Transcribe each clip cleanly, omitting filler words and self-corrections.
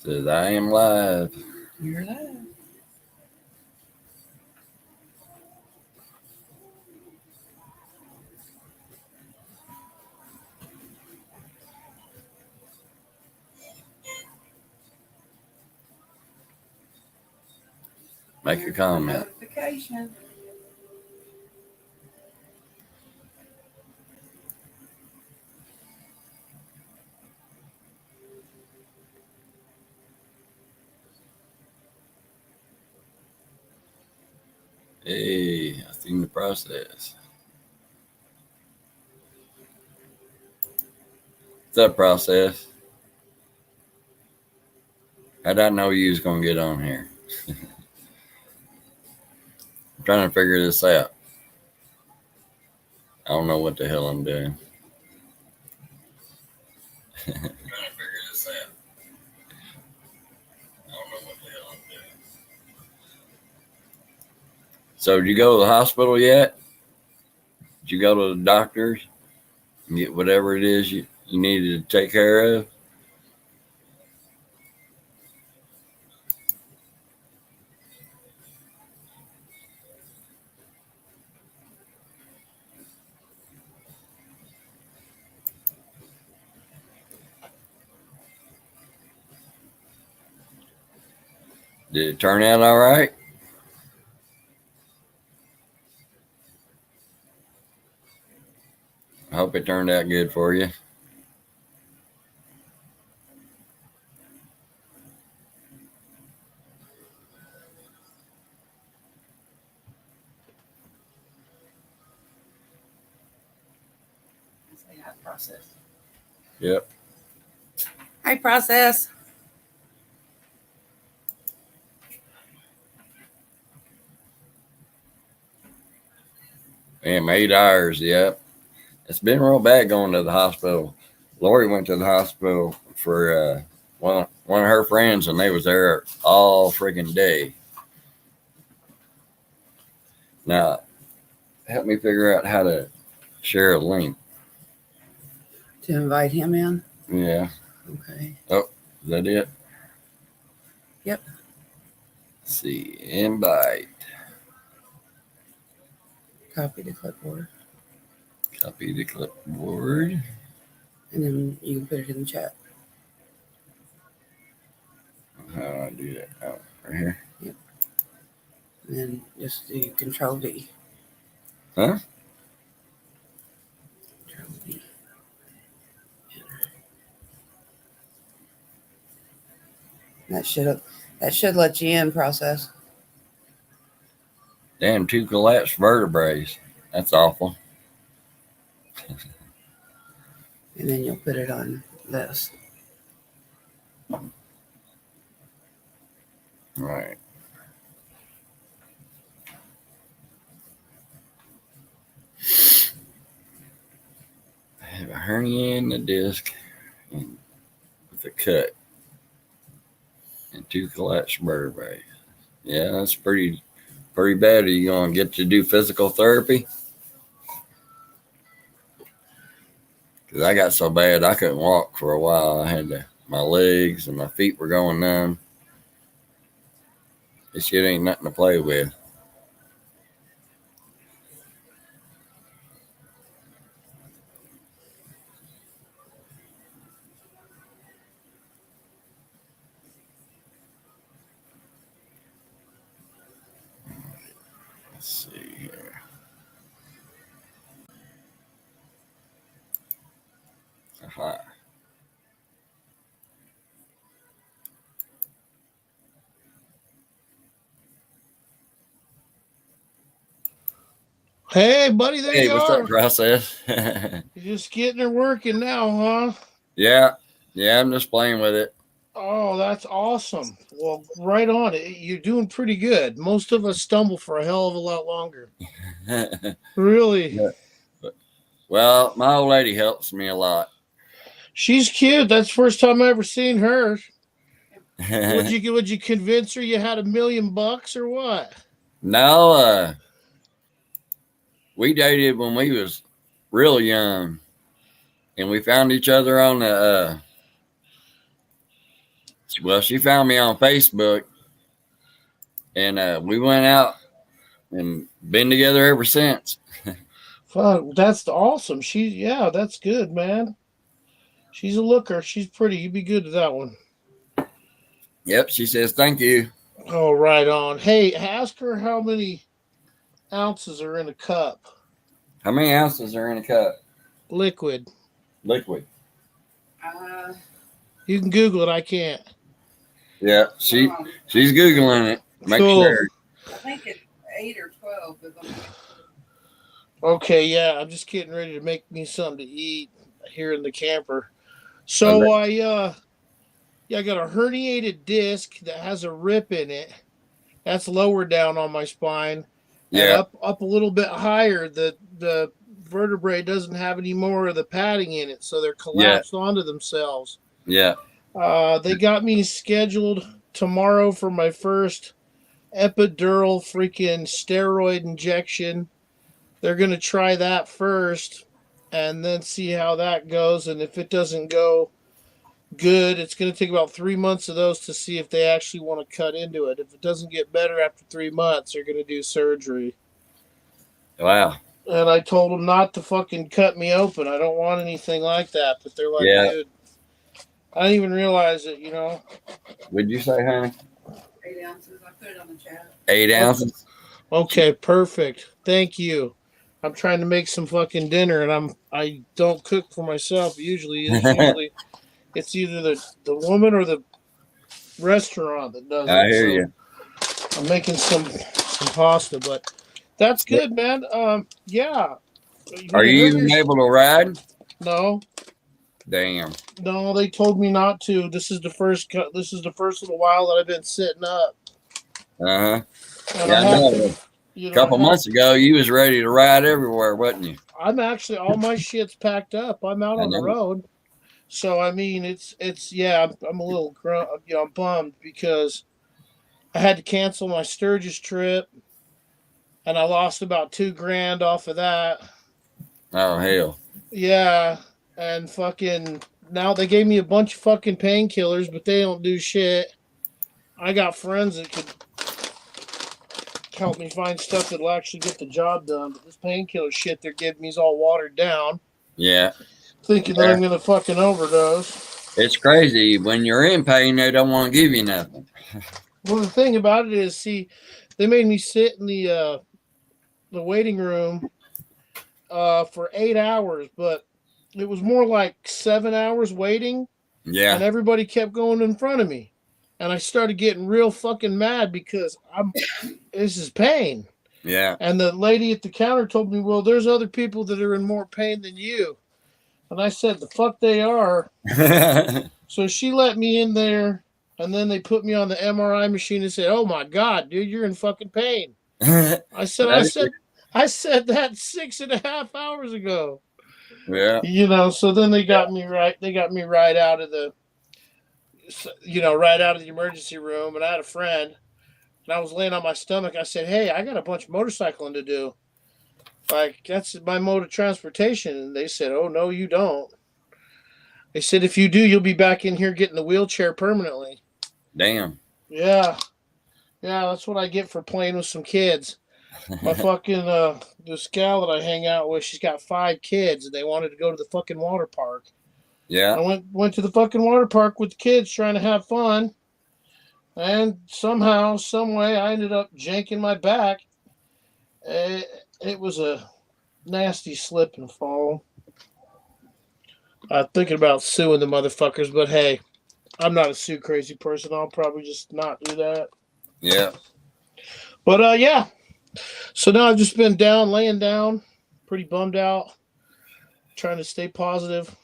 Says, I am live. You're live. Make a comment. Notification. Hey, I seen the process. What's up, process? How'd I know you was gonna get on here? I'm trying to figure this out. I don't know what the hell I'm doing. I'm trying to figure this out. I don't know what the hell I'm doing. So, did you go to the hospital yet? Did you go to the doctors and get whatever it is you needed to take care of? Did it turn out all right? I hope it turned out good for you. Say hi, process. Yep. Hi, process. Damn, 8 hours. Yep. It's been real bad going to the hospital. Lori went to the hospital for one of her friends, and they was there all freaking day. Now, help me figure out how to share a link. To invite him in? Yeah. Okay. Oh, is that it? Yep. Let's see. Invite. Copy the clipboard. Copy the clipboard. And then you can put it in the chat. How do I do that? Oh, right here. Yep. And then just do Control V. Huh? Control V. That should let you in, process. Damn, 2 collapsed vertebrae. That's awful. And then you'll put it on this. All right. I have a hernia in the disc and with a cut and 2 collapsed vertebrae. Yeah, that's pretty bad. Are you gonna get to do physical therapy? Because I got so bad I couldn't walk for a while. I had my legs and my feet were going numb. This shit ain't nothing to play with. Let's see here. Aha. Hey, buddy, there you What's are. up, process? You're just getting her working now, huh? Yeah, I'm just playing with it. Oh, that's awesome. Well, right on. You're doing pretty good. Most of us stumble for a hell of a lot longer. Really? Yeah. Well, my old lady helps me a lot. She's cute. That's the first time I ever seen her. Would you convince her you had $1 million or what? No, we dated when we was real young, and we found each other on the Well, she found me on Facebook, and we went out and been together ever since. Fuck, that's awesome. Yeah, that's good, man. She's a looker. She's pretty. You'd be good to that one. Yep, she says thank you. Oh, right on. Hey, ask her how many ounces are in a cup. How many ounces are in a cup? Liquid. Liquid. You can Google it. I can't. Yeah, she's Googling it. Make Cool. sure. I think it's 8 or 12. Okay, yeah, I'm just getting ready to make me something to eat here in the camper. So I got a herniated disc that has a rip in it. That's lower down on my spine. Yeah. And up a little bit higher, the vertebrae doesn't have any more of the padding in it, so they're collapsed onto themselves. Yeah. They got me scheduled tomorrow for my first epidural freaking steroid injection. They're going to try that first and then see how that goes. And if it doesn't go good, it's going to take about 3 months of those to see if they actually want to cut into it. If it doesn't get better after 3 months, they're going to do surgery. Wow. And I told them not to fucking cut me open. I don't want anything like that. But they're like, dude, I didn't even realize it, you know. What'd you say, honey? 8 ounces. I put it on the chat. 8 ounces? Okay, perfect. Thank you. I'm trying to make some fucking dinner, and I don't cook for myself usually. It's either the woman or the restaurant that does it. I hear you. I'm making some pasta, but that's good, man. Yeah. Are you even able to ride? No. Damn. No, they told me not to. This is the first little while that I've been sitting up. Uh-huh. And Yeah, I know. A couple months ago, you was ready to ride everywhere, wasn't you? I'm actually, all my shit's packed up. I'm out on the road. So, I mean, I'm a little, I'm bummed because I had to cancel my Sturgis trip and I lost about $2,000 off of that. Oh, hell. Yeah. And fucking, now they gave me a bunch of fucking painkillers, but they don't do shit. I got friends that could help me find stuff that'll actually get the job done. But this painkiller shit they're giving me is all watered down. Yeah. Thinking that I'm going to fucking overdose. It's crazy. When you're in pain, they don't want to give you nothing. Well, the thing about it is, see, they made me sit in the waiting room for 8 hours, but it was more like 7 hours waiting. Yeah. And everybody kept going in front of me. And I started getting real fucking mad because this is pain. Yeah. And the lady at the counter told me, well, there's other people that are in more pain than you. And I said, the fuck they are. So she let me in there, and then they put me on the MRI machine and said, oh my God, dude, you're in fucking pain. I said that 6.5 hours ago. Yeah. You know, so then they got me right out of the emergency room, and I had a friend, and I was laying on my stomach. I said, hey, I got a bunch of motorcycling to do. Like, that's my mode of transportation. And they said, oh, no, you don't. They said, if you do, you'll be back in here getting the wheelchair permanently. Damn. Yeah. Yeah, that's what I get for playing with some kids. My fucking, this gal that I hang out with, she's got 5 kids, and they wanted to go to the fucking water park. Yeah. I went to the fucking water park with the kids trying to have fun. And somehow, some way, I ended up janking my back. It was a nasty slip and fall. I'm thinking about suing the motherfuckers, but hey, I'm not a sue crazy person. I'll probably just not do that. Yeah. But yeah. So now I've just been laying down, pretty bummed out, trying to stay positive.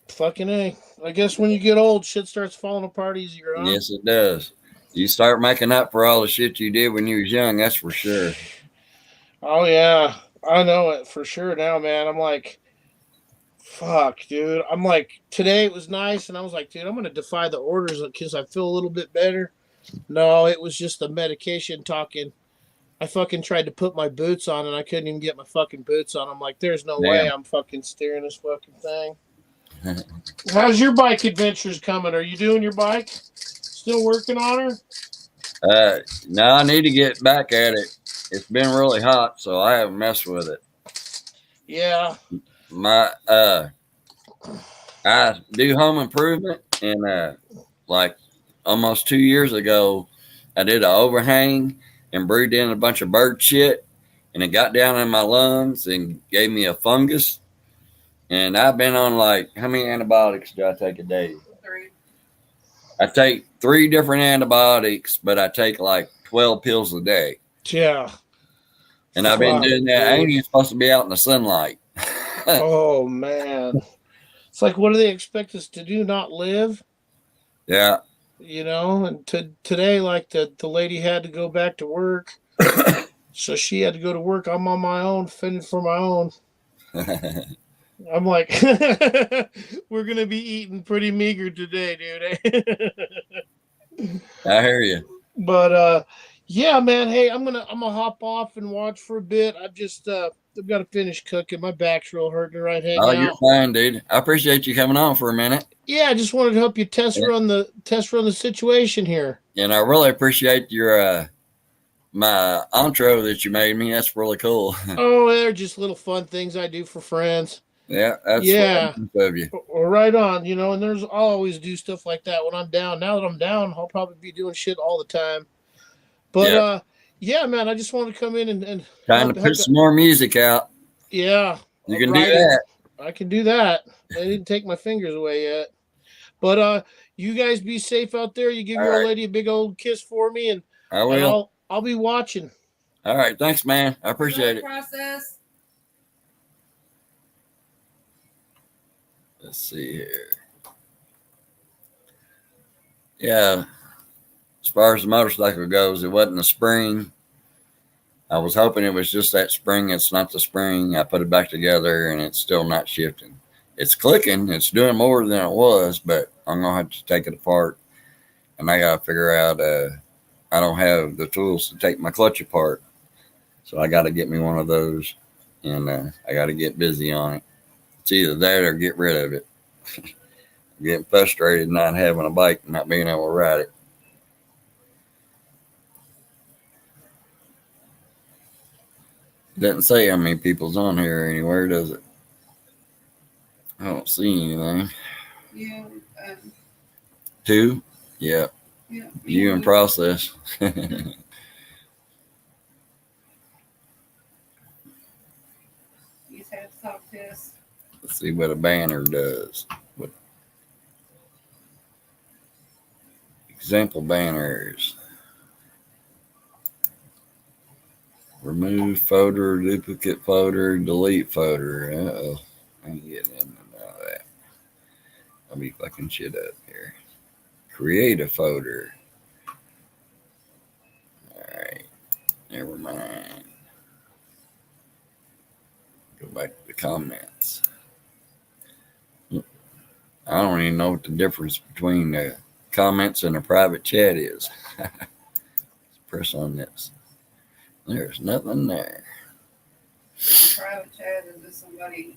Fucking A. I guess when you get old, shit starts falling apart easier, huh? Yes, it does. You start making up for all the shit you did when you was young, that's for sure. Oh, yeah. I know it for sure now, man. I'm like, fuck, dude. I'm like, today it was nice, and I was like, dude, I'm going to defy the orders because I feel a little bit better. No, it was just the medication talking. I fucking tried to put my boots on, and I couldn't even get my fucking boots on. I'm like, there's no way I'm fucking steering this fucking thing. How's your bike adventures coming? Are you doing your bike? Still working on her? Now I need to get back at it. It's been really hot, so I haven't messed with it. Yeah. My I do home improvement, and like almost 2 years ago, I did an overhang and breathed in a bunch of bird shit, and it got down in my lungs and gave me a fungus. And I've been on like, how many antibiotics do I take a day? 3. I take 3 different antibiotics, but I take like 12 pills a day. Yeah. And I've been Fuck, doing that. I ain't dude. even supposed to be out in the sunlight. Oh man. It's like, what do they expect us to do? Not live? Yeah. You know? And today, like the lady had to go back to work. So she had to go to work. I'm on my own, fending for my own. I'm like, we're going to be eating pretty meager today, dude. I hear you. But yeah, man. Hey, I'm gonna hop off and watch for a bit. I've got to finish cooking. My back's real hurting right hang Oh, out. you're fine, dude. I appreciate you coming on for a minute. Yeah, I just wanted to help you test run the situation here. And I really appreciate your my intro that you made me. That's really cool. Oh, they're just little fun things I do for friends. Yeah, that's Yeah. of you. Well, right on. You know, and I'll always do stuff like that when I'm down. Now that I'm down, I'll probably be doing shit all the time. But yeah, man, I just wanted to come in and Trying to put some more music out. Yeah. You can do that. I can do that. They didn't take my fingers away yet. But you guys be safe out there. You give your old lady a big old kiss for me, and I will. I'll be watching. All right, thanks, man. I appreciate it. Process. Let's see here. Yeah, as far as the motorcycle goes, it wasn't the spring. I was hoping it was just that spring. It's not the spring. I put it back together, and it's still not shifting. It's clicking. It's doing more than it was, but I'm going to have to take it apart. And I got to figure out, I don't have the tools to take my clutch apart. So I got to get me one of those, and I got to get busy on it. It's either that or get rid of it. I'm getting frustrated not having a bike and not being able to ride it. It doesn't say how many people's on here anywhere, does it? I don't see anything. Yeah. 2? Yeah. Yeah. You in process. You just have to talk to us. Let's see what a banner does. What example banners? Remove folder, duplicate folder, delete folder. Uh-oh. I ain't getting into that. I'll be fucking shit up here. Create a folder. Alright. Never mind. Go back to the comments. I don't even know what the difference between the comments and a private chat is. Let's press on this. There's nothing there. Private chat is just somebody,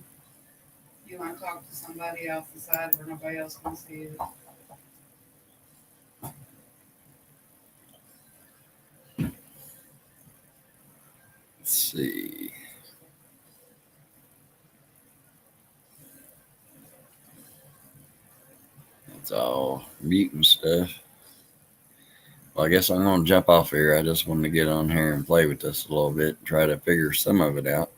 you want to talk to somebody else inside where nobody else can see it. Let's see. It's all mutant stuff. Well, I guess I'm going to jump off here. I just wanted to get on here and play with this a little bit and try to figure some of it out.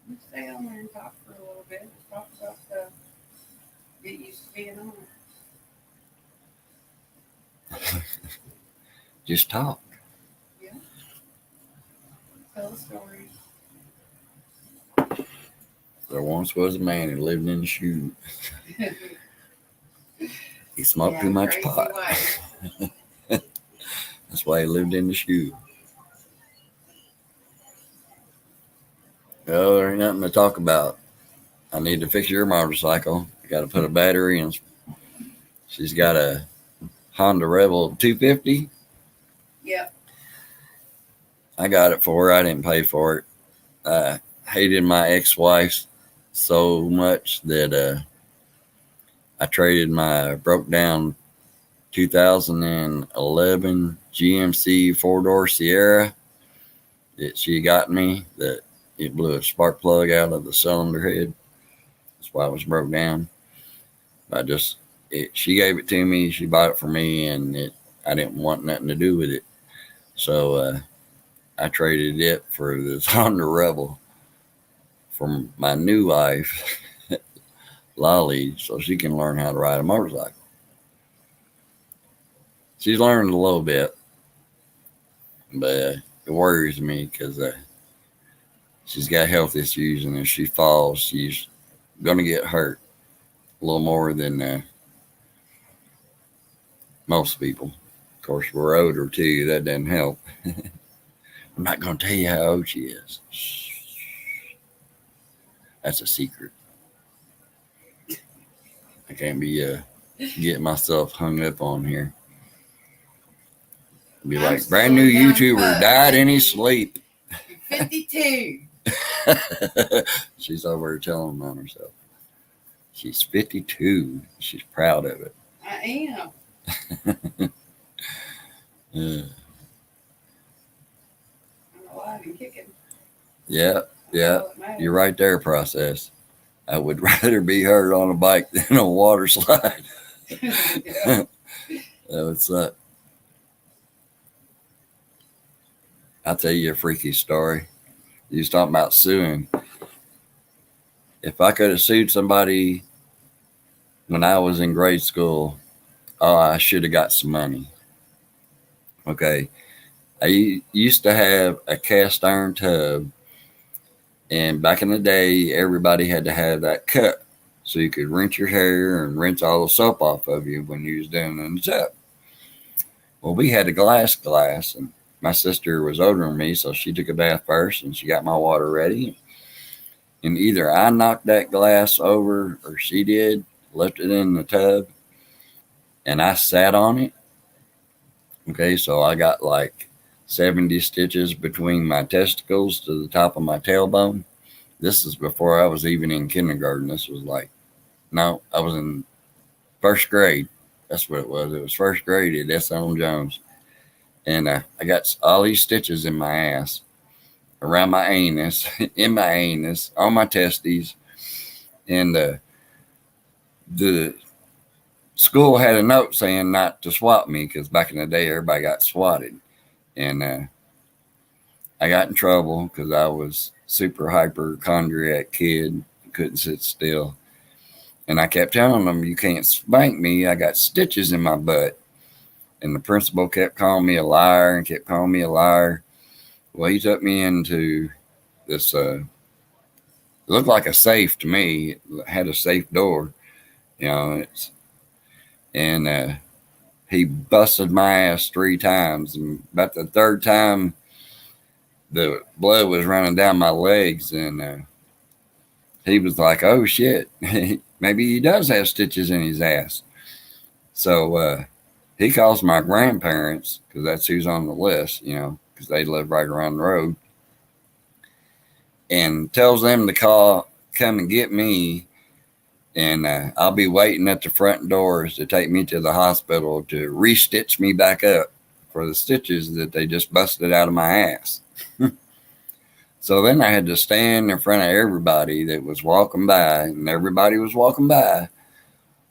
You stay on there and talk for a little bit. Talk about the get used to being on it. Just talk. Yeah. Tell a story. There once was a man who lived in a shoe. He smoked too much crazy pot. wife. That's why he lived in the shoe. Oh, there ain't nothing to talk about. I need to fix your motorcycle. I got to put a battery in. She's got a Honda Rebel 250. Yep. I got it for her. I didn't pay for it. hated my ex-wife so much that I traded my broke down 2011 GMC 4-door Sierra that she got me, that it blew a spark plug out of the cylinder head. That's why it was broke down. She gave it to me. She bought it for me, and I didn't want nothing to do with it. So I traded it for this Honda Rebel from my new wife, Lolly, so she can learn how to ride a motorcycle. She's learned a little bit, but it worries me because she's got health issues, and if she falls, she's going to get hurt a little more than most people. Of course, we're older too. That doesn't help. I'm not going to tell you how old she is. That's a secret. I can't be getting myself hung up on here. Be I'm like, brand new still young, YouTuber but died in his sleep. 52. She's over telling on herself. She's 52. She's proud of it. I am. Yeah. I'm alive and kicking. Yeah, That's all that matters. you're right there, Process. I would rather be hurt on a bike than a water slide. Yeah. That would suck. I'll tell you a freaky story. You was talking about suing. If I could have sued somebody when I was in grade school, oh, I should have got some money. Okay. I used to have a cast iron tub, and back in the day, everybody had to have that cup so you could rinse your hair and rinse all the soap off of you when you was down in the tub. Well, we had a glass, and my sister was older than me, so she took a bath first, and she got my water ready. And either I knocked that glass over or she did, left it in the tub, and I sat on it. Okay, so I got like 70 stitches between my testicles to the top of my tailbone. This is before I was even in kindergarten. This was I was in first grade. That's what it was. It was first grade at S.L. Jones. And I got all these stitches in my ass, around my anus, in my anus, on my testes. And the school had a note saying not to swat me because back in the day, everybody got swatted. And I got in trouble because I was super hypochondriac kid, couldn't sit still. And I kept telling them, you can't spank me. I got stitches in my butt. And the principal kept calling me a liar and kept calling me a liar. Well, he took me into this, it looked like a safe to me. It had a safe door, and he busted my ass 3 times. And about the 3rd time, the blood was running down my legs. And he was like, oh, shit, maybe he does have stitches in his ass. So he calls my grandparents, because that's who's on the list, because they live right around the road, and tells them to come and get me. And I'll be waiting at the front doors to take me to the hospital to re-stitch me back up for the stitches that they just busted out of my ass. So then I had to stand in front of everybody that was walking by, and everybody was walking by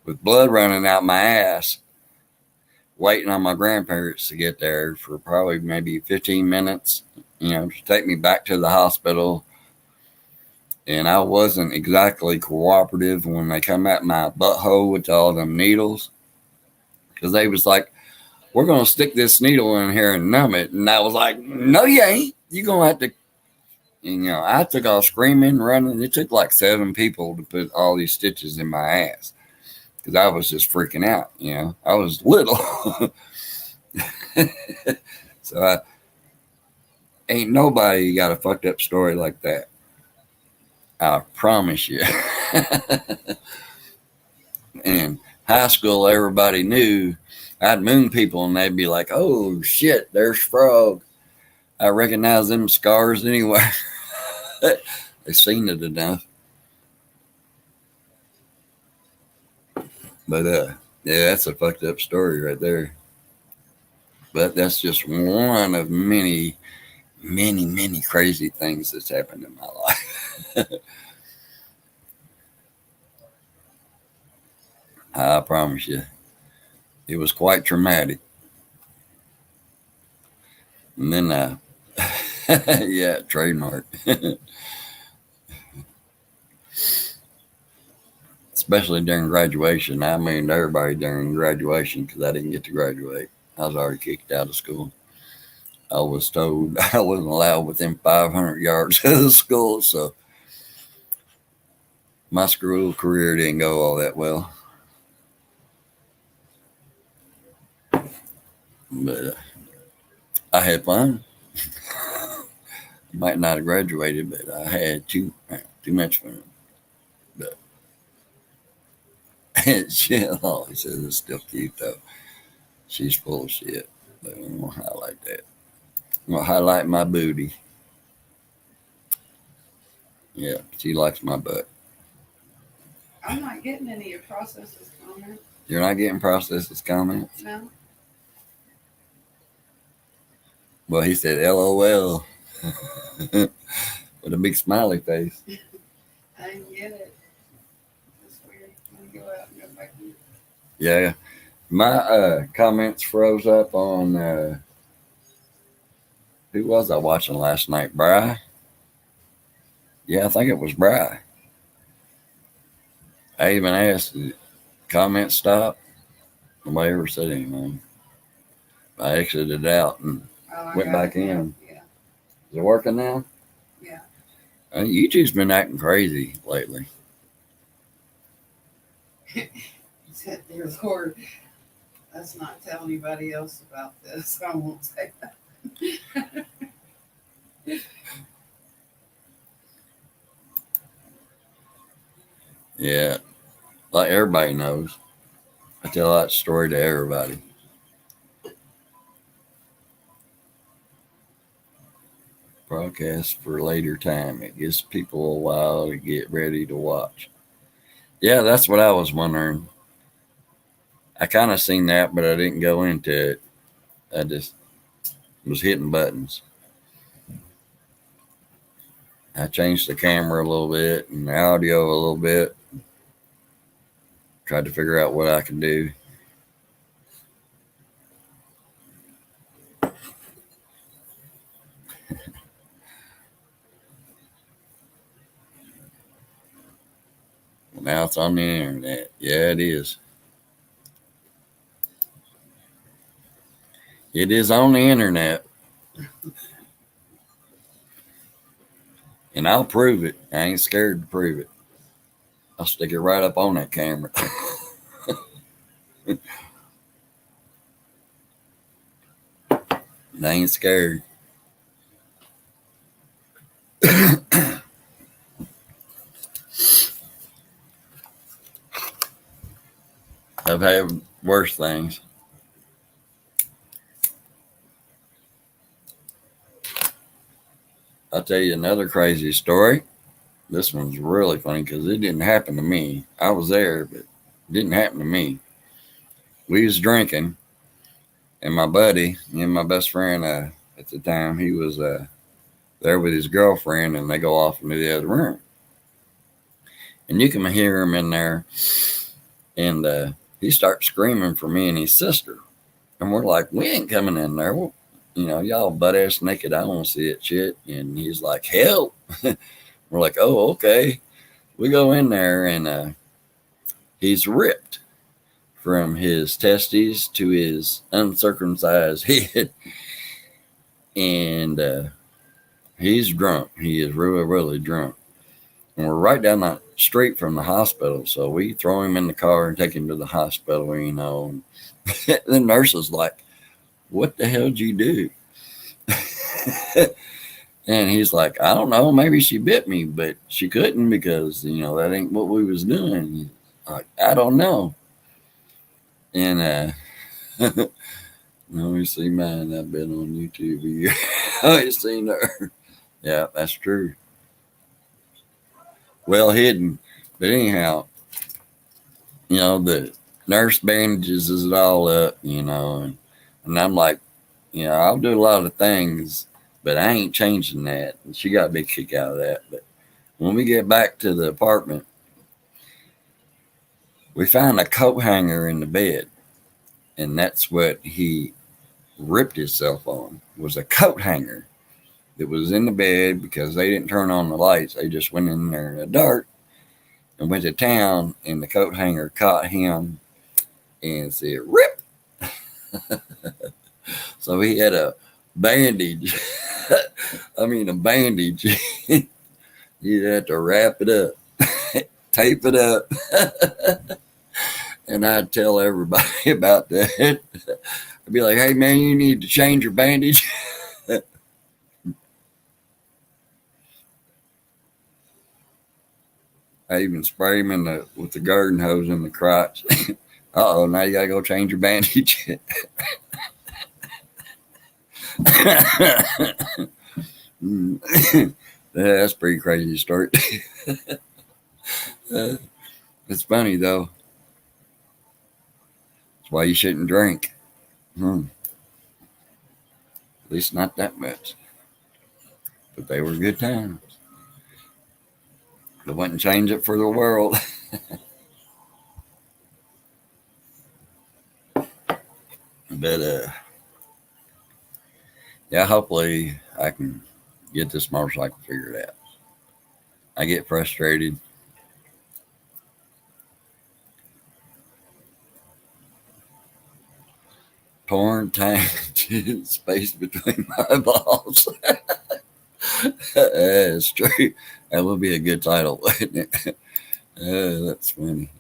with blood running out my ass, waiting on my grandparents to get there for probably maybe 15 minutes, to take me back to the hospital. And I wasn't exactly cooperative when they come at my butthole with all them needles, because they was like, we're going to stick this needle in here and numb it. And I was like, no, you ain't. You're going to have to. And, I took off screaming, running. It took like 7 people to put all these stitches in my ass because I was just freaking out. I was little. So ain't nobody got a fucked up story like that. I promise you. In high school, everybody knew I'd moon people, and they'd be like, oh, shit, there's Frog. I recognize them scars anyway. They've seen it enough. But yeah, that's a fucked up story right there. But that's just one of many, many, many crazy things that's happened in my life. I promise you, it was quite traumatic. And then, yeah, trademark. Especially during graduation. I mean, everybody during graduation, because I didn't get to graduate. I was already kicked out of school. I was told I wasn't allowed within 500 yards of the school, so my school career didn't go all that well. But I had fun. Might not have graduated, but I had too much fun. But she always says it's still cute though. She's full of shit. But I'm gonna highlight that. I'm gonna highlight my booty. Yeah, she likes my butt. I'm not getting any of Process's comments. You're not getting Process's comments? No. Well, he said LOL with a big smiley face. I didn't get it. It's weird. Let me go out and go back in. Yeah, my comments froze up on who was I watching last night? Bry? Yeah, I think it was Bry. I even asked, did comments stop? Nobody ever said anything. I exited out and Oh, I went got back it now. in. Yeah. Is it working now? Yeah. YouTube's been acting crazy lately. He said, dear Lord, let's not tell anybody else about this. I won't say that. Yeah, like everybody knows. I tell that story to everybody. Broadcast for later time. It gives people a while to get ready to watch. Yeah, that's what I was wondering. I kind of seen that, but I didn't go into it. I just was hitting buttons. I changed the camera a little bit and the audio a little bit. Tried to figure out what I could do. Now it's on the internet. Yeah, it is. It is on the internet. And I'll prove it. I ain't scared to prove it. I'll stick it right up on that camera. I ain't scared. I've had worse things. I'll tell you another crazy story. This one's really funny because it didn't happen to me. I was there, but it didn't happen to me. We was drinking, and my buddy and my best friend at the time, he was there with his girlfriend, and they go off into the other room. And you can hear him in there, and he starts screaming for me and his sister. And we're like, we ain't coming in there. Well, y'all butt ass naked. I don't see it shit. And he's like, help. We're like, oh, okay. We go in there, and he's ripped from his testes to his uncircumcised head. And he's drunk. He is really, really drunk. And we're right down the street from the hospital. So we throw him in the car and take him to the hospital, And the nurse is like, what the hell did you do? And he's like, I don't know. Maybe she bit me, but she couldn't because, that ain't what we was doing. Like, I don't know. And let me see mine. I've been on YouTube a year. I ain't seen her. Yeah, that's true. well hidden. But anyhow, the nurse bandages it all up, and I'm like, I'll do a lot of things, but I ain't changing that. And she got a big kick out of that. But when we get back to the apartment, we found a coat hanger in the bed, and that's what he ripped himself on, was a coat hanger that was in the bed because they didn't turn on the lights. They just went in there in the dark and went to town, and the coat hanger caught him and said, "Rip." So he had a bandage. I mean, a bandage. You had to wrap it up, tape it up. And I'd tell everybody about that. I'd be like, "Hey, man, you need to change your bandage." I even spray him with the garden hose in the crotch. Uh-oh, now you got to go change your bandage. That's a pretty crazy story. It's funny, though. That's why you shouldn't drink. At least not that much. But they were good times. I wouldn't change it for the world. But, yeah, hopefully I can get this motorcycle figured out. I get frustrated. Torn tank space between my balls. That's true. That would be a good title, wouldn't it? That's funny.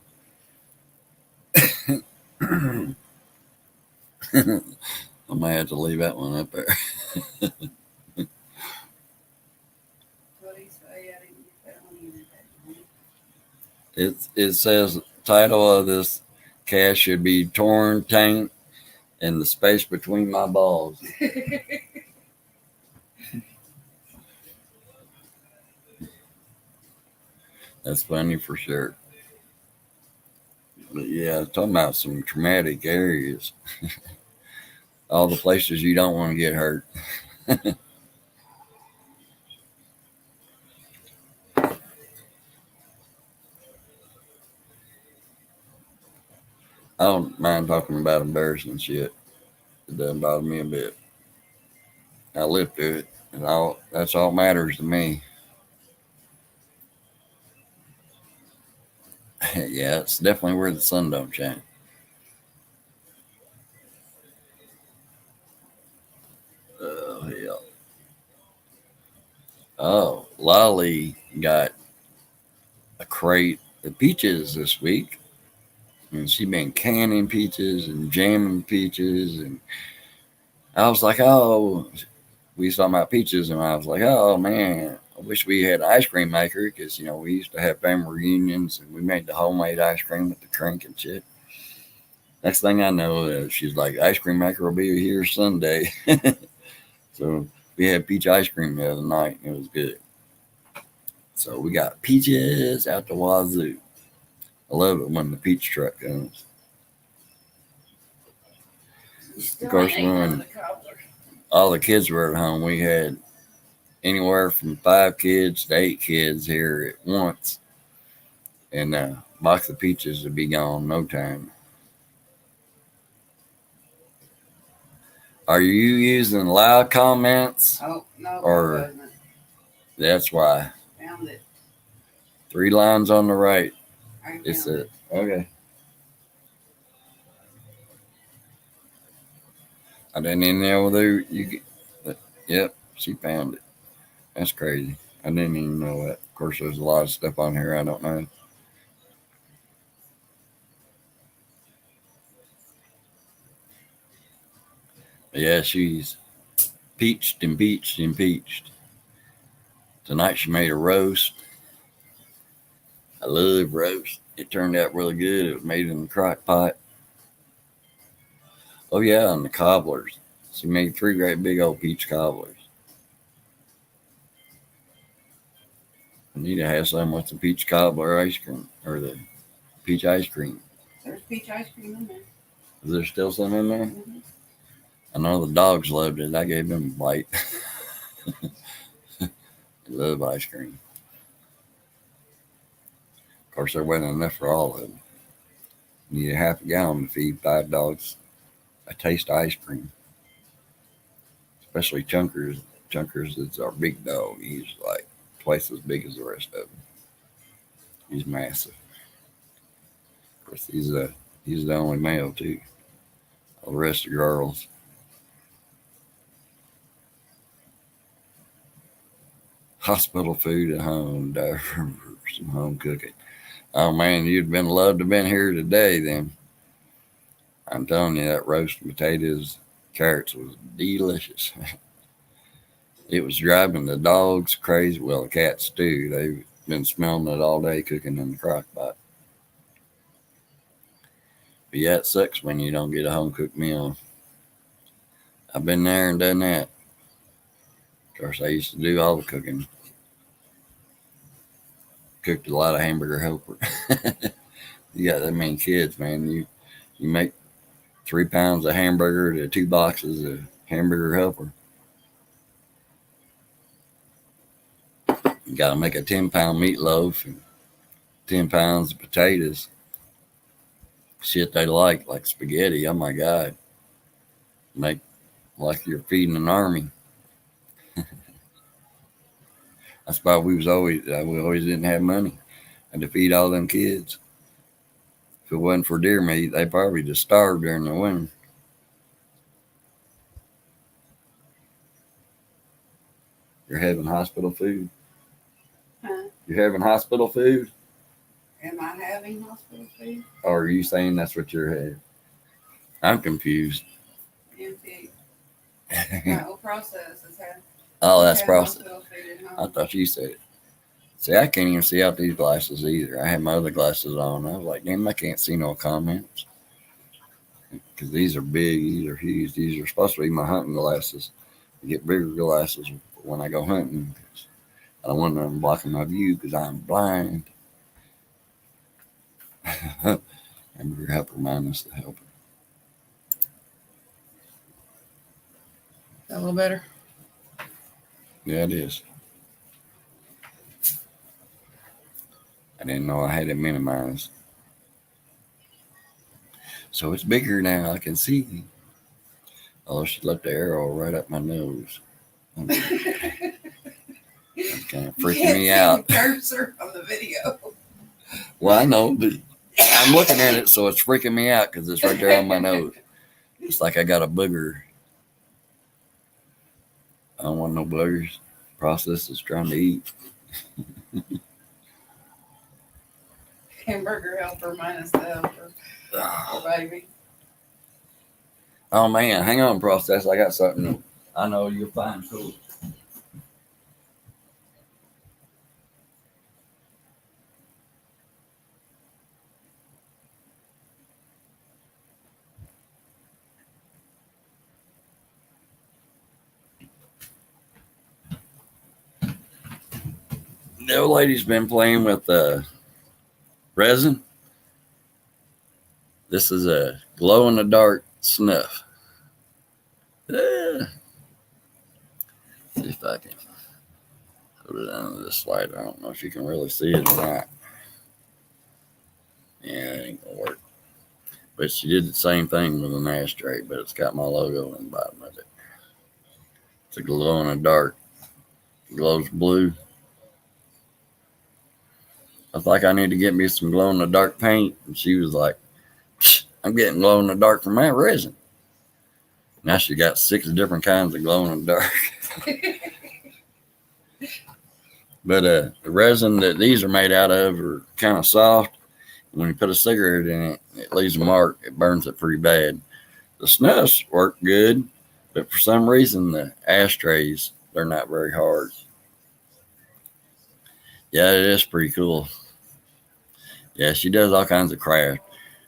I might have to leave that one up there. What do you say? I didn't get that one either. It says the title of this cast should be Torn Tank and the Space Between My Balls. That's funny for sure. But yeah, talking about some traumatic areas. All the places you don't want to get hurt. I don't mind talking about embarrassing shit. It doesn't bother me a bit. I live through it, and that's all matters to me. Yeah, it's definitely where the sun don't shine. Oh hell. Oh, Lolly got a crate of peaches this week. And she been canning peaches and jamming peaches, and I was like, oh, we was talking about peaches, and I was like, oh man, I wish we had an ice cream maker because we used to have family reunions and we made the homemade ice cream with the crank and shit. Next thing I know, she's like, ice cream maker will be here Sunday. So we had peach ice cream the other night, and it was good. So we got peaches out the wazoo. I love it when the peach truck comes. Of course, when all the kids were at home, we had anywhere from 5 kids to 8 kids here at once. And a box of peaches would be gone in no time. Are you using loud comments? Oh, no, Or- I wasn't. That's why. Found it. 3 lines on the right. I It found said, it. okay. I didn't even know whether yep, she found it. That's crazy. I didn't even know that. Of course, there's a lot of stuff on here I don't know. But yeah, she's peached and peached and peached. Tonight she made a roast. I love roast. It turned out really good. It was made in the crock pot. Oh yeah, and the cobblers. She made 3 great big old peach cobblers. need to have some with the peach cobbler ice cream or the peach ice cream. There's peach ice cream in there. Is there still some in there? Mhm. I know the dogs loved it. I gave them a bite. They love ice cream. Of course, there wasn't enough for all of them. You need a half a gallon to feed 5 dogs a taste of ice cream. Especially Chunkers. Chunkers is our big dog. He's like twice as big as the rest of them. He's massive. Of course, he's the only male too. All the rest are girls. Hospital food at home, some home cooking. Oh man, you'd been loved to have been here today then. I'm telling you, that roast potatoes, carrots was delicious. It was driving the dogs crazy. Well, the cats too. They've been smelling it all day cooking in the crock pot. But yeah, it sucks when you don't get a home cooked meal. I've been there and done that. Of course, I used to do all the cooking. Cooked a lot of hamburger helper. You got that many kids, man. You make 3 pounds of hamburger to 2 boxes of hamburger helper. You got to make a 10-pound meatloaf and 10 pounds of potatoes. Shit they like spaghetti. Oh my God. Make like you're feeding an army. That's why we always didn't have money. Had to feed all them kids. If it wasn't for deer meat, they probably just starved during the winter. You're having hospital food? Huh? You're having hospital food? Am I having hospital food? Or are you saying that's what you're having? I'm confused. Empty. My whole process is having. Oh, that's have process. hospital food at I home. thought you said it. See, I can't even see out these glasses either. I had my other glasses on. I was like, damn, I can't see no comments. Because these are big. These are huge. These are supposed to be my hunting glasses. I get bigger glasses when I go hunting. I don't want them blocking my view because I'm blind. Hamburger helper minus the helper. A little better. Yeah, it is. I didn't know I had it minimized. So it's bigger now. I can see. Oh, she left the arrow right up my nose. That's kind of freaking me out. The cursor on the video. Well, I know, but I'm looking at it, so it's freaking me out because it's right there on my nose. It's like I got a booger. I don't want no boogers. Process is trying to eat. Hamburger helper minus the helper. Oh, baby. Oh man, hang on, process. I got something I know you'll find cool. The old lady's been playing with resin. This is a glow in the dark snuff. See if I can put it under this light. I don't know if you can really see it or not. Yeah, it ain't gonna work. But she did the same thing with an ashtray, but it's got my logo in the bottom of it. It's a glow in the dark. It glows blue. I was like, I need to get me some glow in the dark paint. And she was like, I'm getting glow in the dark from my resin. Now she got 6 different kinds of glow in the dark. But the resin that these are made out of are kind of soft. When you put a cigarette in it, it leaves a mark. It burns it pretty bad. The snuffs work good, but for some reason the ashtrays, they're not very hard. Yeah, it is pretty cool. Yeah, she does all kinds of craft.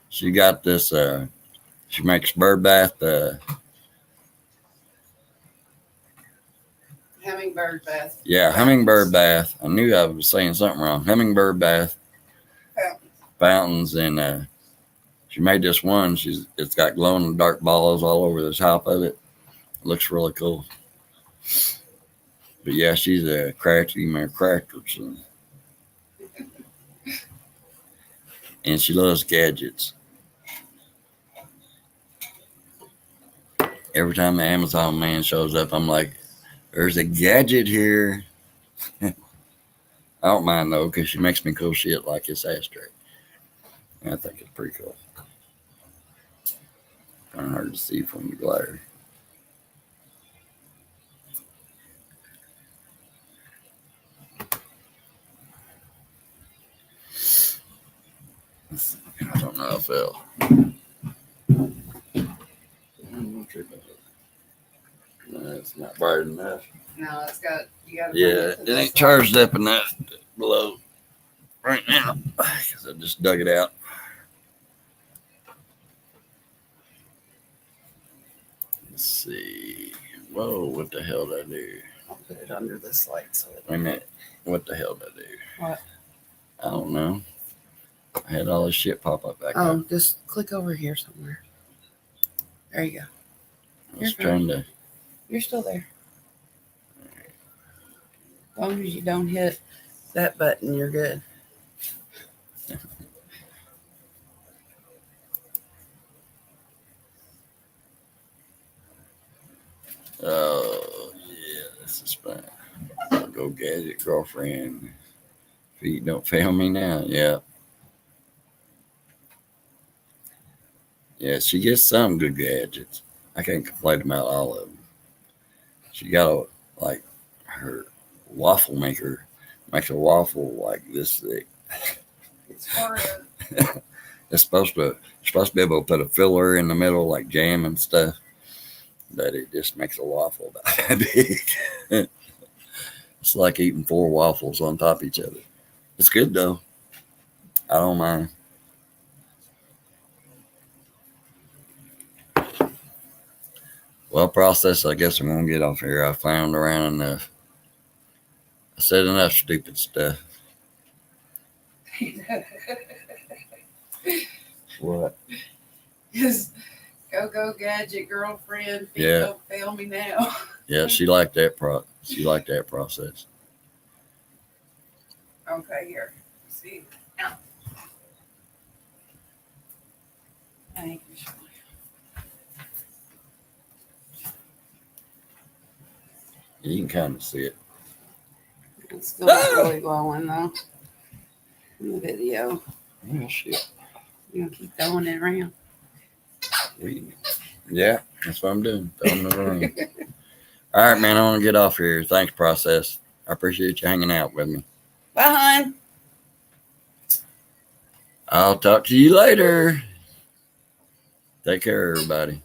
She got this, she makes bird bath. Having hummingbird bath. Yeah, hummingbird bath. I knew I was saying something wrong. Hummingbird bath fountains, and she made this one. It's got glow in the dark balls all over the top of it. Looks really cool. But yeah, she's a crafty crafter, and she loves gadgets. Every time the Amazon man shows up, I'm like, "There's a gadget here." I don't mind though, because she makes me cool shit like this ashtray. And I think it's pretty cool. Kind of hard to see from the glare. I don't know if it'll. No, it's not bright enough. No, it's got, you gotta. Yeah, bring to it this ain't side. charged up enough to blow right now because I just dug it out. Let's see. Whoa, what the hell did I do? I'll put it under this light so it. Wait a minute. What the hell did I do? What? I don't know. I had all this shit pop up back Oh, up. just click over here somewhere. There you go. I was you're trying to. You're still there. As long as you don't hit that button, you're good. Oh, yeah, this is fun. I'll go gadget girlfriend. Feet don't fail me now. Yeah. Yeah, she gets some good gadgets. I can't complain about all of them. She got a, like, her waffle maker makes a waffle like this thick. It's for It's supposed to be able to put a filler in the middle like jam and stuff, but it just makes a waffle about that big. It's like eating 4 waffles on top of each other. It's good though. I don't mind. Well, process, I guess I'm gonna get off here. I found around enough. I said enough stupid stuff. What? His go gadget girlfriend. Feet Yeah. Don't fail me now. Yeah, she liked that process. Okay, here. Let's see. I ain't sure. You can kind of see it. It's still not really glowing though. In the video, Oh shit. you gonna keep throwing it around. Yeah, that's what I'm doing. Throwing it around. All right, man. I want to get off here. Thanks, process. I appreciate you hanging out with me. Bye, hon. I'll talk to you later. Take care, everybody.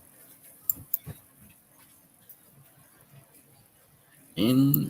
In